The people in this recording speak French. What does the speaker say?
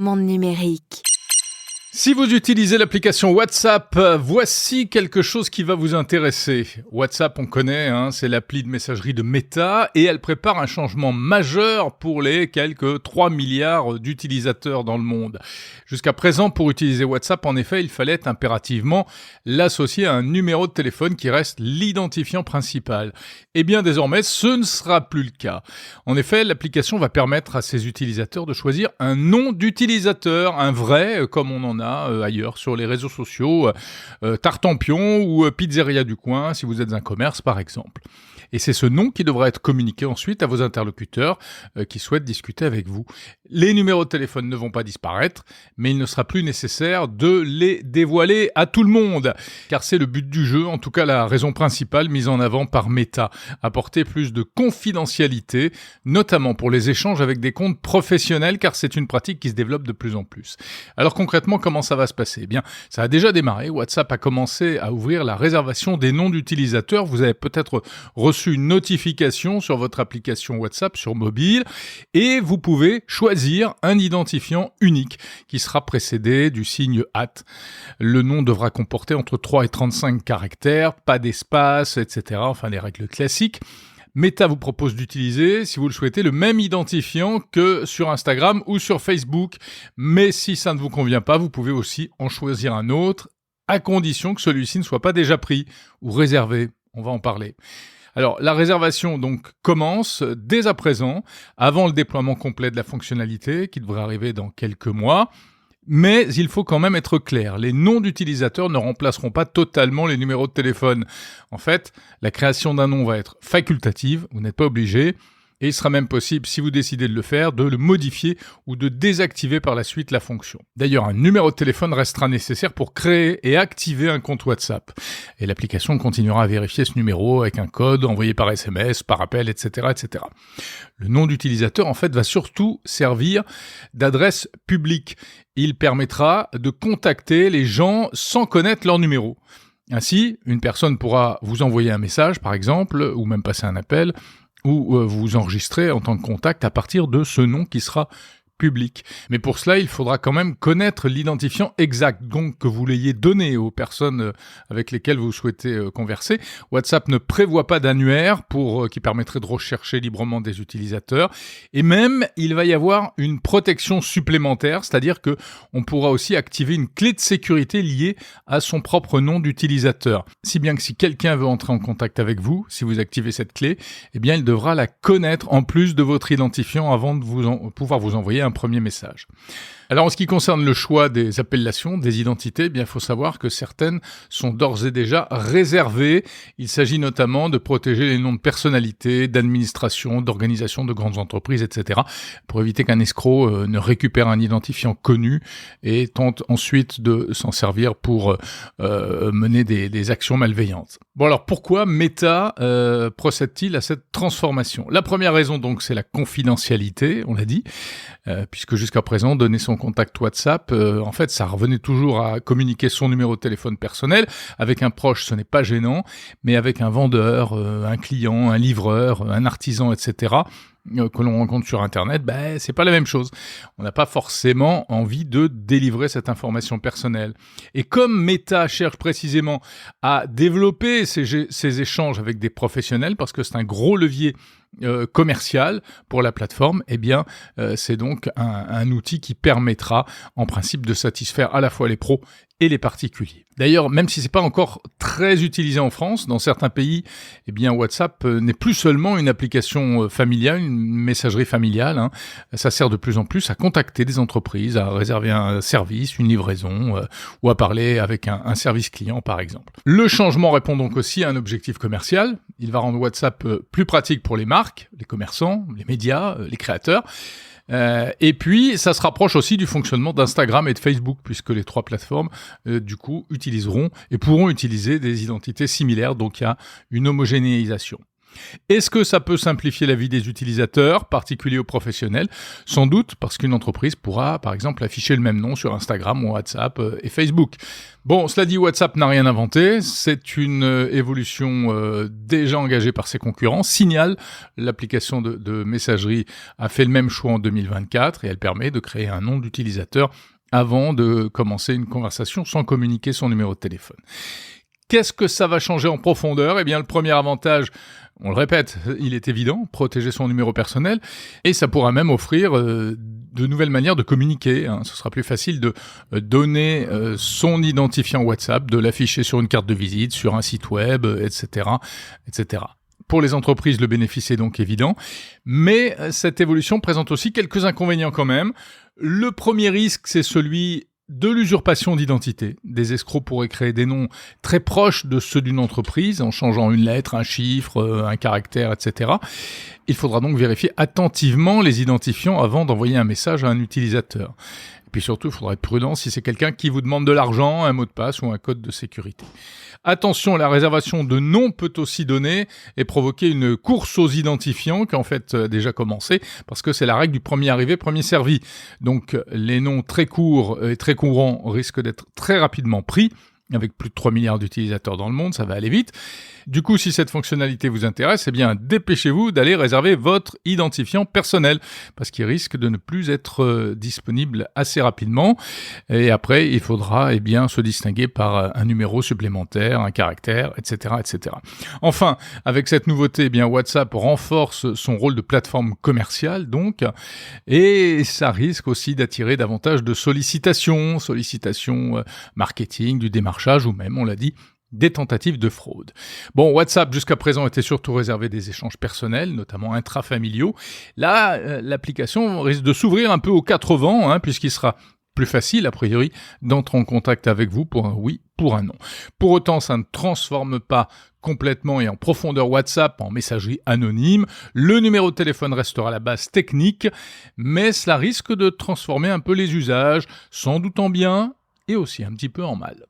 Monde numérique. Si vous utilisez l'application WhatsApp, voici quelque chose qui va vous intéresser. WhatsApp, on connaît, c'est l'appli de messagerie de Meta et elle prépare un changement majeur pour les quelques 3 milliards d'utilisateurs dans le monde. Jusqu'à présent, pour utiliser WhatsApp, en effet, il fallait impérativement l'associer à un numéro de téléphone qui reste l'identifiant principal. Eh bien, désormais, ce ne sera plus le cas. En effet, l'application va permettre à ses utilisateurs de choisir un nom d'utilisateur, un vrai, comme on en a ailleurs sur les réseaux sociaux, Tartampion ou Pizzeria du coin, si vous êtes un commerce par exemple. Et c'est ce nom qui devra être communiqué ensuite à vos interlocuteurs qui souhaitent discuter avec vous. Les numéros de téléphone ne vont pas disparaître, mais il ne sera plus nécessaire de les dévoiler à tout le monde, car c'est le but du jeu, en tout cas la raison principale mise en avant par Meta, apporter plus de confidentialité, notamment pour les échanges avec des comptes professionnels, car c'est une pratique qui se développe de plus en plus. Alors concrètement, comment ça va se passer ? Eh bien, ça a déjà démarré. WhatsApp a commencé à ouvrir la réservation des noms d'utilisateurs. Vous avez peut-être reçu une notification sur votre application WhatsApp sur mobile et vous pouvez choisir un identifiant unique qui sera précédé du signe @ Le nom devra comporter entre 3 et 35 caractères, pas d'espace, etc. Enfin, les règles classiques. Meta vous propose d'utiliser, si vous le souhaitez, le même identifiant que sur Instagram ou sur Facebook. Mais si ça ne vous convient pas, vous pouvez aussi en choisir un autre, à condition que celui-ci ne soit pas déjà pris ou réservé. On va en parler. Alors, la réservation donc commence dès à présent, avant le déploiement complet de la fonctionnalité, qui devrait arriver dans quelques mois. Mais il faut quand même être clair, les noms d'utilisateurs ne remplaceront pas totalement les numéros de téléphone. En fait, la création d'un nom va être facultative, vous n'êtes pas obligé, et il sera même possible, si vous décidez de le faire, de le modifier ou de désactiver par la suite la fonction. D'ailleurs, un numéro de téléphone restera nécessaire pour créer et activer un compte WhatsApp. Et l'application continuera à vérifier ce numéro avec un code envoyé par SMS, par appel, etc., etc. Le nom d'utilisateur, en fait, va surtout servir d'adresse publique. Il permettra de contacter les gens sans connaître leur numéro. Ainsi, une personne pourra vous envoyer un message, par exemple, ou même passer un appel, ou vous enregistrez en tant que contact à partir de ce nom qui sera public. Mais pour cela, il faudra quand même connaître l'identifiant exact, donc que vous l'ayez donné aux personnes avec lesquelles vous souhaitez converser. WhatsApp ne prévoit pas d'annuaire qui permettrait de rechercher librement des utilisateurs. Et même, il va y avoir une protection supplémentaire, c'est-à-dire que on pourra aussi activer une clé de sécurité liée à son propre nom d'utilisateur. Si bien que si quelqu'un veut entrer en contact avec vous, si vous activez cette clé, eh bien, il devra la connaître en plus de votre identifiant avant de pouvoir vous envoyer un premier message. Alors en ce qui concerne le choix des appellations, des identités, eh bien, il faut savoir que certaines sont d'ores et déjà réservées. Il s'agit notamment de protéger les noms de personnalités, d'administration, d'organisations de grandes entreprises, etc. pour éviter qu'un escroc ne récupère un identifiant connu et tente ensuite de s'en servir pour mener des actions malveillantes. Bon alors pourquoi Meta procède-t-il à cette transformation ? La première raison donc c'est la confidentialité, on l'a dit, puisque jusqu'à présent donner son contact WhatsApp, en fait ça revenait toujours à communiquer son numéro de téléphone personnel. Avec un proche ce n'est pas gênant, mais avec un vendeur, un client, un livreur, un artisan, etc., que l'on rencontre sur Internet, c'est pas la même chose. On n'a pas forcément envie de délivrer cette information personnelle. Et comme Meta cherche précisément à développer ces échanges avec des professionnels, parce que c'est un gros levier commercial pour la plateforme, eh bien, c'est donc un outil qui permettra, en principe, de satisfaire à la fois les pros et les particuliers. D'ailleurs, même si c'est pas encore très utilisé en France, dans certains pays, eh bien, WhatsApp n'est plus seulement une application familiale, une messagerie familiale, Ça sert de plus en plus à contacter des entreprises, à réserver un service, une livraison, ou à parler avec un service client, par exemple. Le changement répond donc aussi à un objectif commercial. Il va rendre WhatsApp plus pratique pour les marques, les commerçants, les médias, les créateurs. Et puis, ça se rapproche aussi du fonctionnement d'Instagram et de Facebook, puisque les trois plateformes, du coup, utiliseront et pourront utiliser des identités similaires. Donc, il y a une homogénéisation. Est-ce que ça peut simplifier la vie des utilisateurs, particuliers ou professionnels ? Sans doute, parce qu'une entreprise pourra, par exemple, afficher le même nom sur Instagram, WhatsApp et Facebook. Bon, cela dit, WhatsApp n'a rien inventé. C'est une évolution déjà engagée par ses concurrents. Signal, l'application de messagerie, a fait le même choix en 2024 et elle permet de créer un nom d'utilisateur avant de commencer une conversation sans communiquer son numéro de téléphone. Qu'est-ce que ça va changer en profondeur ? Eh bien, le premier avantage, on le répète, il est évident, protéger son numéro personnel, et ça pourra même offrir de nouvelles manières de communiquer. Ce sera plus facile de donner son identifiant WhatsApp, de l'afficher sur une carte de visite, sur un site web, etc., etc. Pour les entreprises, le bénéfice est donc évident, mais cette évolution présente aussi quelques inconvénients quand même. Le premier risque, c'est celui de l'usurpation d'identité. Des escrocs pourraient créer des noms très proches de ceux d'une entreprise en changeant une lettre, un chiffre, un caractère, etc. Il faudra donc vérifier attentivement les identifiants avant d'envoyer un message à un utilisateur. Et puis surtout, il faudra être prudent si c'est quelqu'un qui vous demande de l'argent, un mot de passe ou un code de sécurité. Attention, la réservation de noms peut aussi donner et provoquer une course aux identifiants qui en fait déjà commencé parce que c'est la règle du premier arrivé, premier servi. Donc les noms très courts et très courants risquent d'être très rapidement pris. Avec plus de 3 milliards d'utilisateurs dans le monde, ça va aller vite. Du coup, si cette fonctionnalité vous intéresse, eh bien, dépêchez-vous d'aller réserver votre identifiant personnel, parce qu'il risque de ne plus être disponible assez rapidement. Et après, il faudra, eh bien, se distinguer par un numéro supplémentaire, un caractère, etc., etc. Enfin, avec cette nouveauté, eh bien, WhatsApp renforce son rôle de plateforme commerciale, donc, et ça risque aussi d'attirer davantage de sollicitations marketing, du démarchage, ou même, on l'a dit, des tentatives de fraude. Bon, WhatsApp, jusqu'à présent, était surtout réservé des échanges personnels, notamment intrafamiliaux. Là, l'application risque de s'ouvrir un peu aux quatre vents, puisqu'il sera plus facile, a priori, d'entrer en contact avec vous pour un oui, pour un non. Pour autant, ça ne transforme pas complètement et en profondeur WhatsApp en messagerie anonyme. Le numéro de téléphone restera la base technique, mais cela risque de transformer un peu les usages, sans doute en bien et aussi un petit peu en mal.